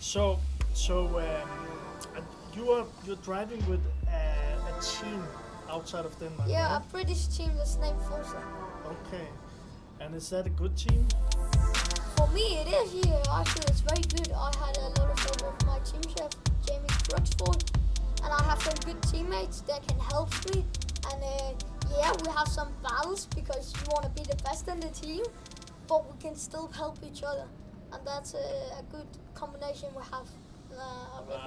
So, you're driving with a team outside of Denmark, Yeah, right? a British team that's named Forza. Okay. And is that a good team? For me, it is. Yeah, I feel it's very good. I had a lot of help with my team chef, Jamie Crutchford, and I have some good teammates that can help me. And yeah, we have some battles because you want to be the best in the team, but we can still help each other, and that's a good combination we have. I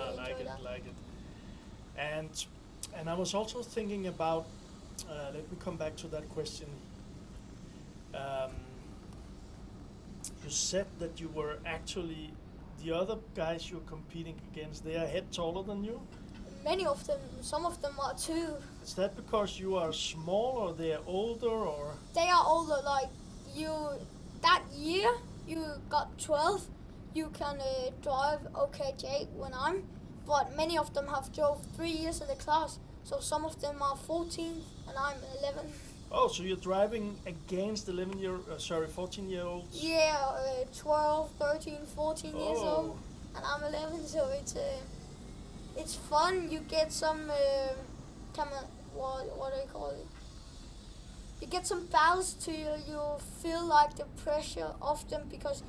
really enjoy that. Like it. And I was also thinking about. Let me come back to that question. You said that you were actually the other guys you're competing against. They are head taller than you. Many of them, some of them are too. Is that because you are small, or they are older, or? They are older. Like you, that year you got 12. You can drive OKJ when I'm, but many of them have drove 3 years in the class. So some of them are 14 and I'm 11. Oh, so you're driving against 14-year-olds? Yeah, 12, 13, 14 years Oh. old, and I'm 11. So it's fun. You get some what do you call it? You get some battles to you. You feel like the pressure of them because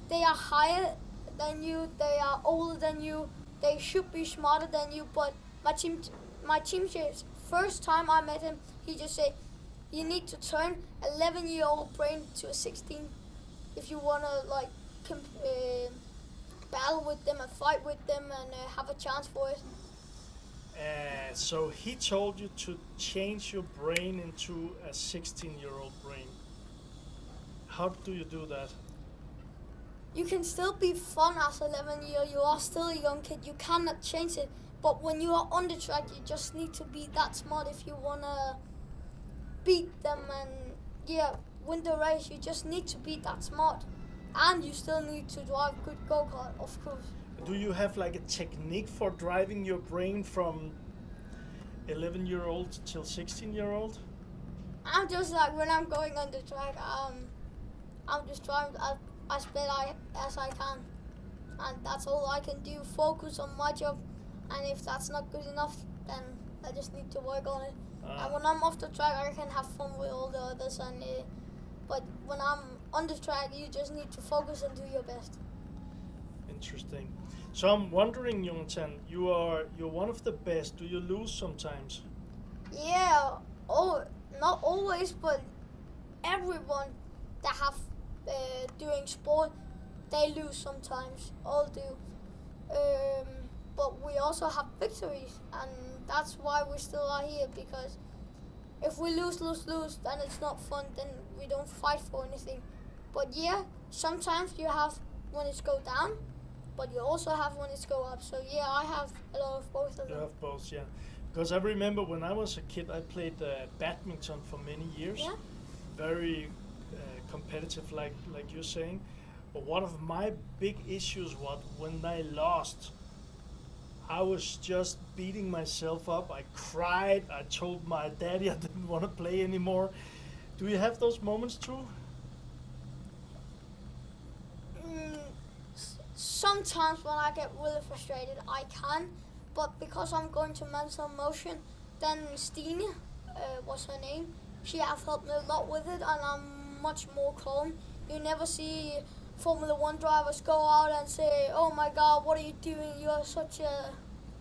they are higher than you. They are older than you. They should be smarter than you. But my team chef, first time I met him, he just said, you need to turn 11-year-old brain to a 16 if you want to battle with them and fight with them and have a chance for it. So he told you to change your brain into a 16-year-old brain. How do you do that? You can still be fun as 11-year-old. You are still a young kid. You cannot change it. But when you are on the track, you just need to be that smart if you want to beat them and win the race. You just need to be that smart. And you still need to drive good go-kart, of course. Do you have like a technique for driving your brain from 11-year-old till 16-year-old? I'm just like, when I'm going on the track, I'm just driving as fast as I can. And that's all I can do, focus on my job. And if that's not good enough, then I just need to work on it. And when I'm off the track, I can have fun with all the others. But when I'm on the track, you just need to focus and do your best. Interesting. So I'm wondering, Jonathan, you're one of the best. Do you lose sometimes? Yeah, not always, but everyone that have doing sport, they lose sometimes. All do. But we also have victories, and that's why we still are here, because if we lose, then it's not fun, then we don't fight for anything. But yeah, sometimes you have when it's go down, but you also have when it's go up. So yeah, I have a lot of both of them. You have both, yeah. Because I remember when I was a kid, I played badminton for many years. Yeah. Very competitive, like you're saying. But one of my big issues was when I lost, I was just beating myself up. I cried. I told my daddy I didn't want to play anymore. Do you have those moments too? Sometimes when I get really frustrated, I can. But because I'm going to mental motion, then Stine was her name. She has helped me a lot with it, and I'm much more calm. You never see Formula 1 drivers go out and say, oh my God, what are you doing? You're such a,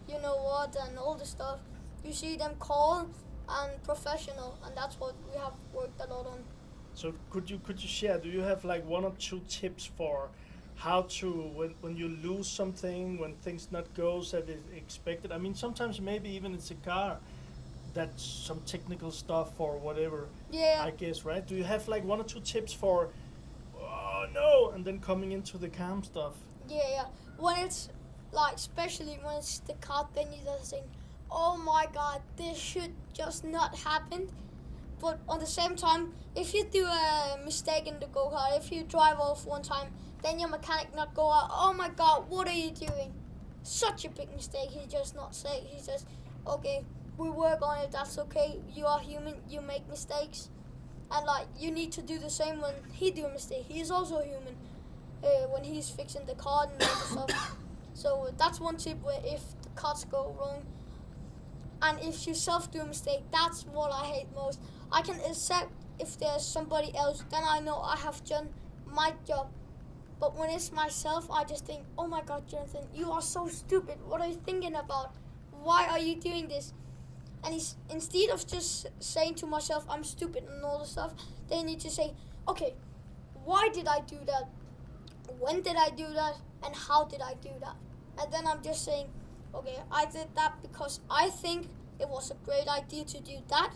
you know what, and all this stuff. You see them calm and professional, and that's what we have worked a lot on. So could you share, do you have like 1 or 2 tips for how to, when you lose something, when things not goes as expected? I mean, sometimes maybe even it's a car, that's some technical stuff or whatever. Yeah. I guess, right? Do you have like 1 or 2 tips for, oh no, and then coming into the calm stuff? Yeah. When it's like, especially when it's the car, then you just think, oh my God, this should just not happen. But on the same time, if you do a mistake in the go-kart, if you drive off one time, then your mechanic not go out, oh my God, what are you doing? Such a big mistake. He just not say, he says, okay, we work on it, that's okay. You are human, you make mistakes. And like, you need to do the same when he do a mistake. He is also human. When he's fixing the car and all the stuff. So that's one tip where if the cards go wrong, and if you self do a mistake, that's what I hate most. I can accept if there's somebody else, then I know I have done my job. But when it's myself, I just think, oh my God, Jonathan, you are so stupid. What are you thinking about? Why are you doing this? And instead of just saying to myself, I'm stupid and all the stuff, they need to say, okay, why did I do that? When did I do that? And how did I do that? And then I'm just saying, okay, I did that because I think it was a great idea to do that.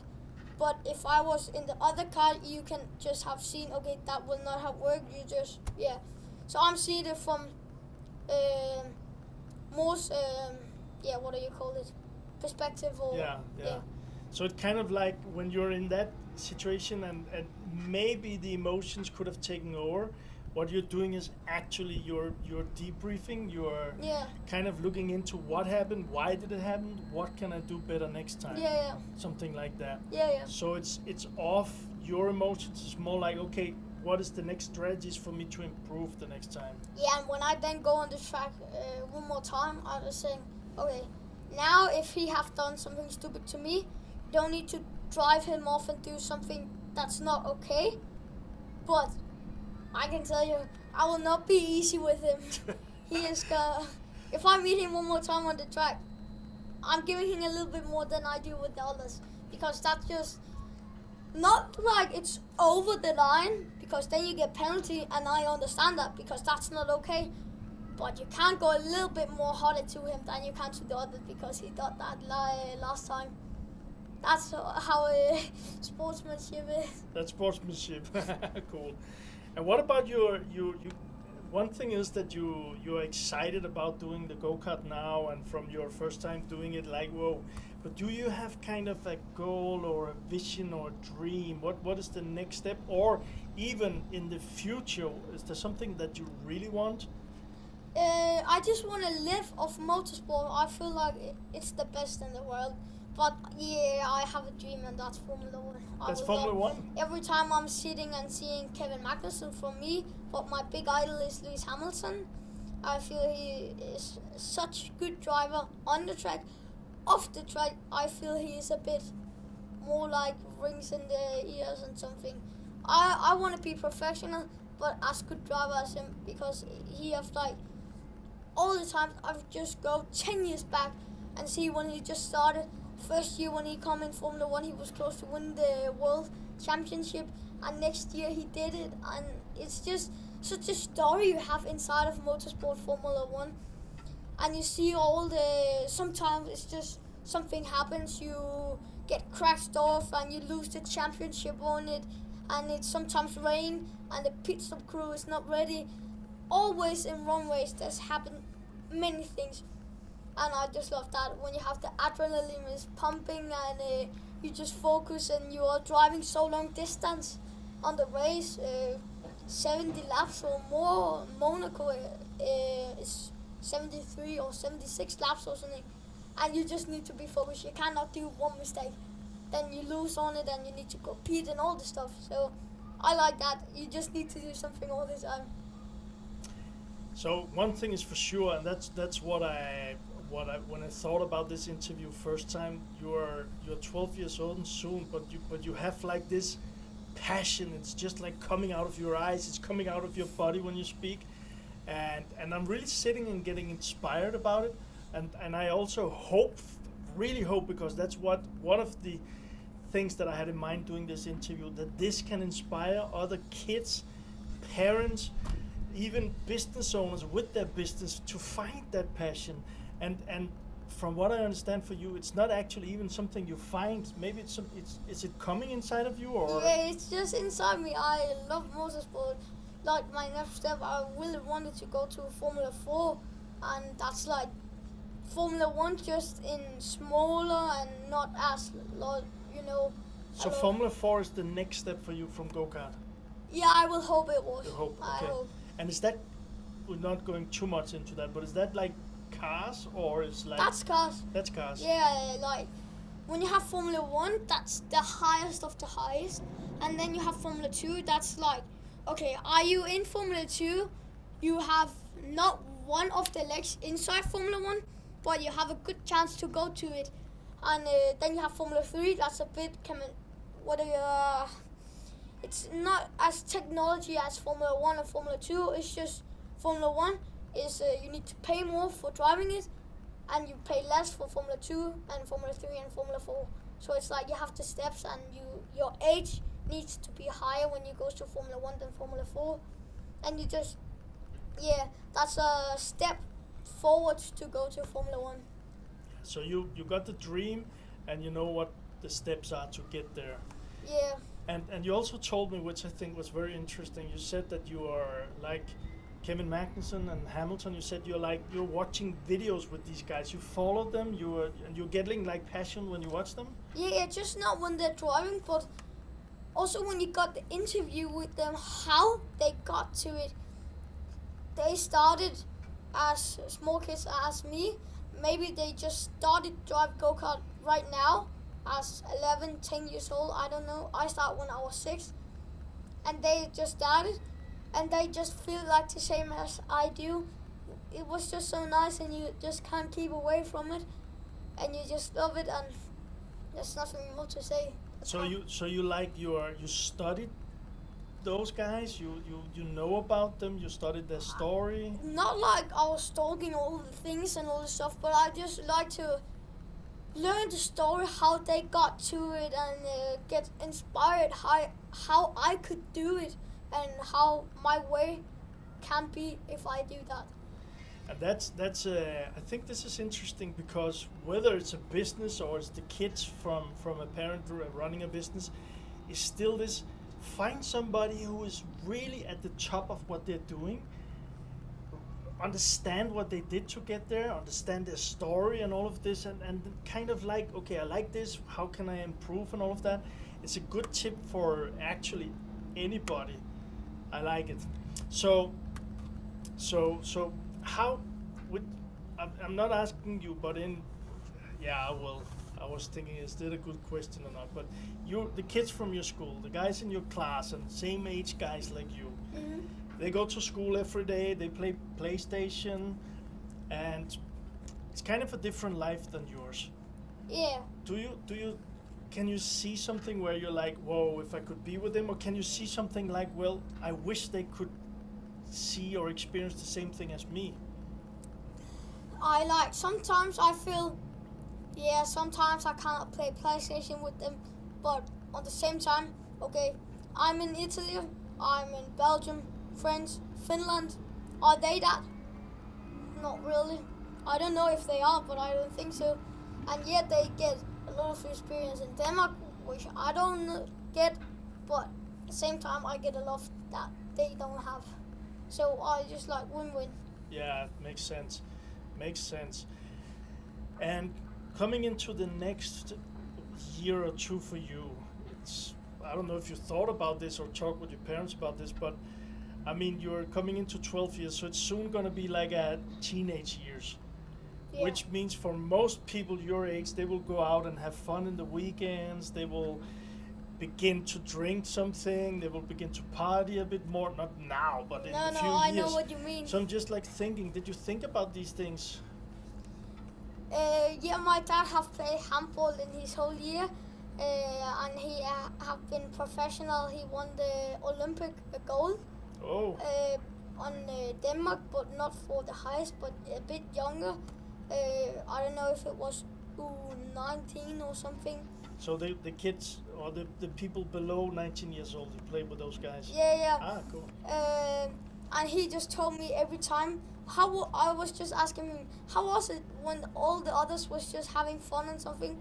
But if I was in the other car, you can just have seen, okay, that will not have worked. You just, yeah. So I'm seeing it from most, what do you call it? Perspective or yeah. So it's kind of like when you're in that situation and maybe the emotions could have taken over, what you're doing is actually you're debriefing, you're kind of looking into what happened, why did it happen, what can I do better next time, something like that. So it's off your emotions. It's more like, okay, what is the next strategies for me to improve the next time? Yeah, and when I then go on the track one more time, I was saying, okay, now if he have done something stupid to me, don't need to drive him off and do something that's not okay. But I can tell you, I will not be easy with him. He is gonna, if I meet him one more time on the track, I'm giving him a little bit more than I do with the others. Because that's just, not like it's over the line, because then you get penalty, and I understand that, because that's not okay. But you can't go a little bit more harder to him than you can to the others, because he got that last time. That's how sportsmanship is. That's sportsmanship. Cool. And what about you? One thing is that you're excited about doing the go-kart now, and from your first time doing it, like, whoa. But do you have kind of a goal or a vision or a dream? What is the next step? Or even in the future, is there something that you really want? I just want to live off motorsport. I feel like it's the best in the world. But yeah, I have a dream, and that's Formula 1. That's Formula 1? Every time I'm sitting and seeing Kevin Magnussen, for me, but my big idol is Lewis Hamilton. I feel he is such a good driver on the track. Off the track, I feel he is a bit more like rings in the ears and something. I want to be professional, but as good driver as him, because he has like all the time. I've just go 10 years back and see when he just started. First year when he come in Formula 1, he was close to win the World Championship, and next year he did it, and it's just such a story you have inside of motorsport Formula 1. And you see sometimes it's just something happens, you get crashed off and you lose the championship on it, and it's sometimes rain and the pit stop crew is not ready. Always in runways there's happened many things. And I just love that when you have the adrenaline is pumping and you just focus and you are driving so long distance on the race, 70 laps or more. Monaco is 73 or 76 laps or something, and you just need to be focused. You cannot do one mistake, then you lose on it and you need to go pit and all the stuff. So I like that. You just need to do something all the time. So one thing is for sure, and that's what I when I thought about this interview first time, you're 12 years old and soon, but you have like this passion. It's just like coming out of your eyes. It's coming out of your body when you speak, and I'm really sitting and getting inspired about it, and I also really hope, because that's one of the things that I had in mind doing this interview, that this can inspire other kids, parents, even business owners with their business to find that passion. And from what I understand for you, it's not actually even something you find. Maybe is it coming inside of you, or? Yeah, it's just inside me. I love motorsport. Like my next step, I really wanted to go to Formula 4, and that's like Formula 1 just in smaller and not as large, So Formula 4 is the next step for you from go-kart? Yeah, I will hope it was. You hope, okay. I hope. And is that, we're not going too much into that, but is that like cars, or is like... That's cars. That's cars. Yeah, like when you have Formula 1, that's the highest of the highest. And then you have Formula 2, that's like, okay, are you in Formula 2? You have not one of the legs inside Formula 1, but you have a good chance to go to it. And then you have Formula 3, that's a bit, it's not as technology as Formula 1 or Formula 2, it's just Formula 1 is you need to pay more for driving it, and you pay less for Formula 2 and Formula 3 and Formula 4. So it's like you have the steps, and your age needs to be higher when you go to Formula 1 than Formula 4. And you just, that's a step forward to go to Formula 1. So you got the dream, and you know what the steps are to get there. Yeah. And you also told me, which I think was very interesting, you said that you are like Kevin Magnussen and Hamilton. You said you're watching videos with these guys. You follow them, and you're getting like passion when you watch them? Yeah, just not when they're driving, but also when you got the interview with them, how they got to it. They started as small kids as me. Maybe they just started drive go-kart right now as 11, 10 years old. I don't know. I started when I was 6. And they just started. And they just feel like the same as I do. It was just so nice, and you just can't keep away from it. And you just love it, and there's nothing more to say. So you studied those guys, you know about them, you studied their story? Not like I was stalking all the things and all the stuff, but I just like to learn the story, how they got to it, and get inspired how I could do it, and how my way can be if I do that. And that's I think this is interesting, because whether it's a business or it's the kids from a parent running a business, is still this: find somebody who is really at the top of what they're doing, understand what they did to get there, understand their story and all of this, and kind of like, okay, I like this, how can I improve and all of that. It's a good tip for actually anybody. I like it. So how would, I'm not asking you, but I will. I was thinking, is that a good question or not? But the kids from your school, the guys in your class, and same age guys like you, Mm-hmm. they go to school every day, they play PlayStation, and it's kind of a different life than yours. Yeah. Can you see something where you're like, whoa, if I could be with them? Or can you see something like, well, I wish they could see or experience the same thing as me? Sometimes I feel, sometimes I cannot play PlayStation with them, but at the same time, okay, I'm in Italy, I'm in Belgium, France, Finland. Are they that? Not really. I don't know if they are, but I don't think so. And yet they get a lot of experience in Denmark, which I don't get, but at the same time I get a lot that they don't have. So I just like win-win. Yeah, makes sense. Makes sense. And coming into the next year or two for you, I don't know if you thought about this or talked with your parents about this, but I mean, you're coming into 12 years, so it's soon going to be like a teenage years. Yeah. Which means for most people your age, they will go out and have fun in the weekends, they will begin to drink something, they will begin to party a bit more, not now, but in a few years. I know what you mean. So I'm just like thinking, did you think about these things? My dad have played handball in his whole year, and he have been professional. He won the Olympic gold on Denmark, but not for the highest, but a bit younger. I don't know if it was 19 or something. So the kids or the people below 19 years old, you play with those guys? Yeah. Ah, cool. And he just told me every time, I was just asking him, how was it when all the others was just having fun and something?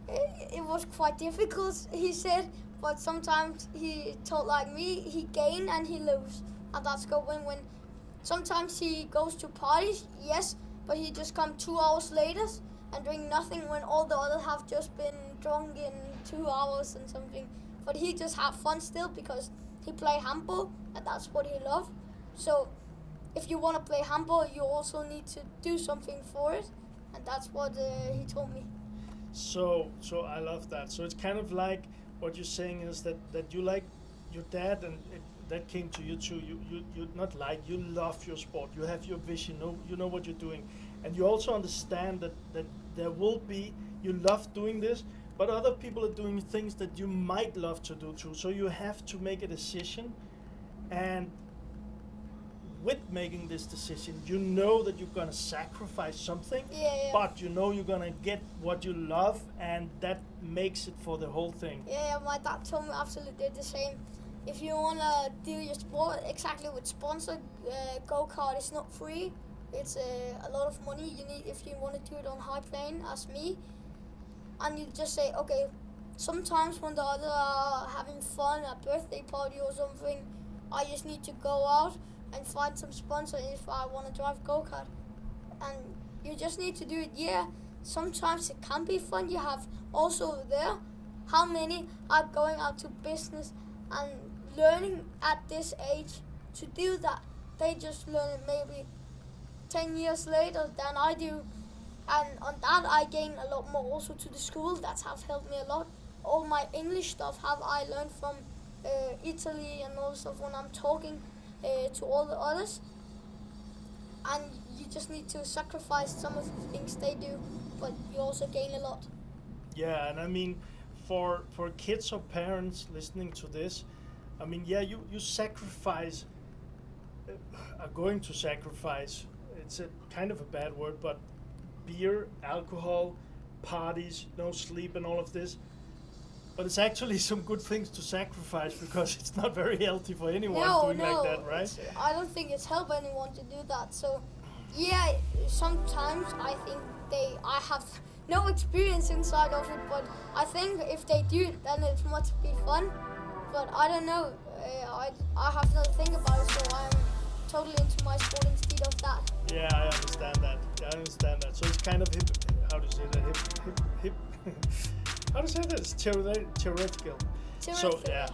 It was quite difficult, he said, but sometimes he told like me, he gain and he lose, and that's good win-win. Sometimes he goes to parties, yes, but he just come 2 hours later and drink nothing when all the others have just been drunk in 2 hours and something. But he just have fun still because he play handball and that's what he love. So if you want to play handball, you also need to do something for it, and that's what he told me. So I love that. So it's kind of like what you're saying is that you like your dad, and that came to you too. You not like, you love your sport. You have your vision. You know what you're doing, and you also understand that there will be, you love doing this, but other people are doing things that you might love to do too. So you have to make a decision, and with making this decision, you know that you're gonna sacrifice something, but you know you're gonna get what you love, and that makes it for the whole thing. Yeah, my dad told me absolutely the same. If you wanna do your sport exactly with sponsored go-kart, it's not free. It's a lot of money you need if you want to do it on high plane, as me. And you just say, okay, sometimes when the other are having fun, a birthday party or something, I just need to go out and find some sponsor if I want to drive go-kart. And you just need to do it. Yeah, sometimes it can be fun. You have also there, how many are going out to business and learning at this age to do that? They just learn it maybe 10 years later than I do. And on that I gain a lot more also to the school. That have helped me a lot. All my English stuff have I learned from Italy and all stuff when I'm talking to all the others. And you just need to sacrifice some of the things they do, but you also gain a lot. Yeah, and I mean, for kids or parents listening to this, I mean, yeah, you sacrifice, are going to sacrifice, it's a kind of a bad word, but beer, alcohol, parties, no sleep and all of this. But it's actually some good things to sacrifice, because it's not very healthy for anyone doing like that, right? I don't think it's helped anyone to do that. So, yeah, sometimes I think I have no experience inside of it, but I think if they do it, then it must be fun. But I don't know. I have to think about it, so I'm totally into my sport instead of that. Yeah, I understand that. So it's kind of hip. How to say that? Hip. How to say that? It's theoretical. So yeah.